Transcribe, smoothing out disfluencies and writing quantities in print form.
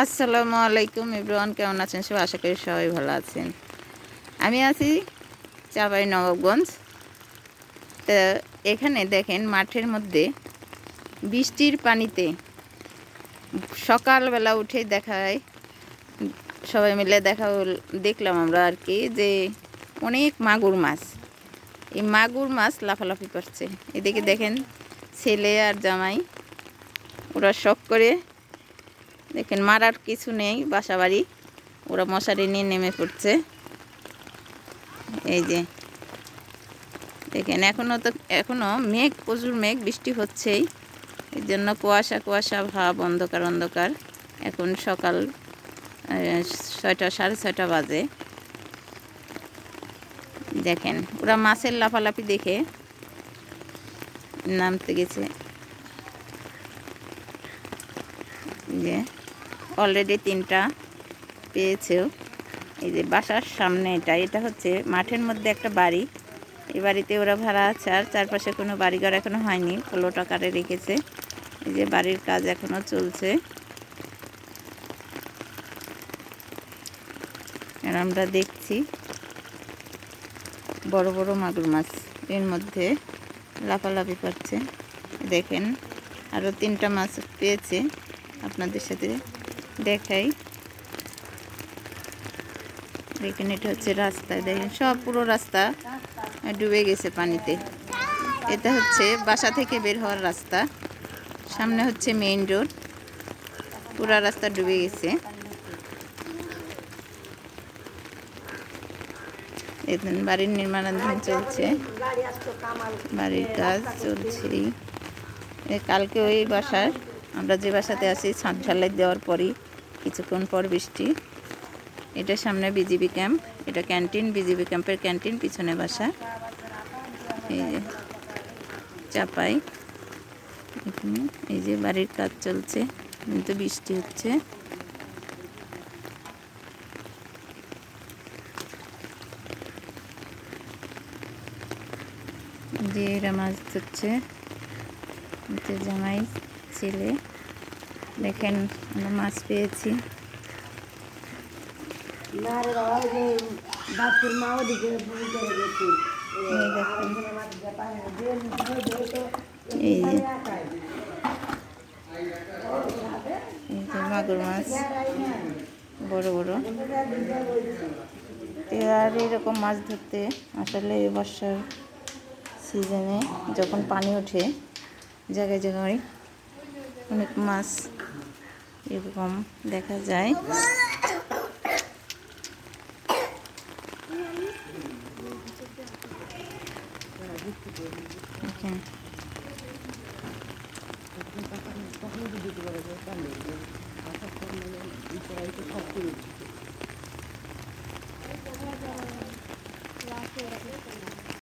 আসসালামু আলাইকুম এভরিওয়ান, কেমন আছেন সবাই? আশা করি সবাই ভালো আছেন। আমি আছি চাঁপাইনবাবগঞ্জ। তো এখানে দেখেন মাঠের মধ্যে বৃষ্টির পানিতে সকালবেলা উঠেই দেখায়, সবাই মিলে দেখলাম আমরা আর কি, যে অনেক মাগুর মাছ, এই মাগুর মাছ লাফালাফি করছে। এদিকে দেখেন ছেলে আর জামাই, ওরা শখ করে, দেখেন মারার কিছু নেই, বাসা বাড়ি, ওরা মশারি নিয়ে নেমে পড়ছে। এই যে দেখেন এখনো মেঘ, প্রচুর মেঘ, বৃষ্টি হচ্ছেই, এর জন্য কুয়াশা কুয়াশা ভাব, অন্ধকার অন্ধকার। এখন সকাল 6টা, 6:30 বাজে। দেখেন ওরা মাছের লাফালাফি দেখে নামতে গেছে। যে অলরেডি 3টা পেয়েছেও। এই যে বাসার সামনে, এটা হচ্ছে মাঠের মধ্যে একটা বাড়ি। এই বাড়িতে ওরা ভাড়া আছে, আর চারপাশে কোনো বাড়িঘর এখনো হয়নি, প্লট আকারে রেখেছে। এই যে বাড়ির কাজ এখনো চলছে। আর আমরা দেখছি বড় বড় মাগুর মাছ এর মধ্যে লাফালাফি করছে। দেখেন আরও 3টা মাছ পেয়েছে, আপনাদের সাথে দেখাই। দেখেন এটা হচ্ছে রাস্তায়, দেখেন সব পুরো রাস্তা ডুবে গেছে পানিতে। এটা হচ্ছে বাসা থেকে বের হওয়ার রাস্তা, সামনে হচ্ছে মেইন রোড, পুরো রাস্তা ডুবে গেছে। দেখুন বাড়ির নির্মাণাধীন চলছে, বাড়ির কাজ চলছেই। কালকে ওই বাসার, আমরা যে বাসাতে আছি, ছাদ ঢালাই দেওয়ার পরই কিছুক্ষণ পর বৃষ্টি। এটা সামনে বিজিবি ক্যাম্প, এটা ক্যান্টিন, বিজিবি ক্যাম্পের ক্যান্টিন, পিছনে বাসা। এই যে চাপাই, এই যে বাড়ির কাজ চলছে, কিন্তু বৃষ্টি হচ্ছে। যে এরা মাছ ধরছে, জামাই ছেলে। দেখেন আমরা মাছ পেয়েছি। এই যে মাগুর মাছ বড় বড়। আর এরকম মাছ ধরতে আসলে বর্ষার সিজনে যখন পানি ওঠে, জায়গায় জায়গায় অনেক মাছ এরকম দেখা যায়।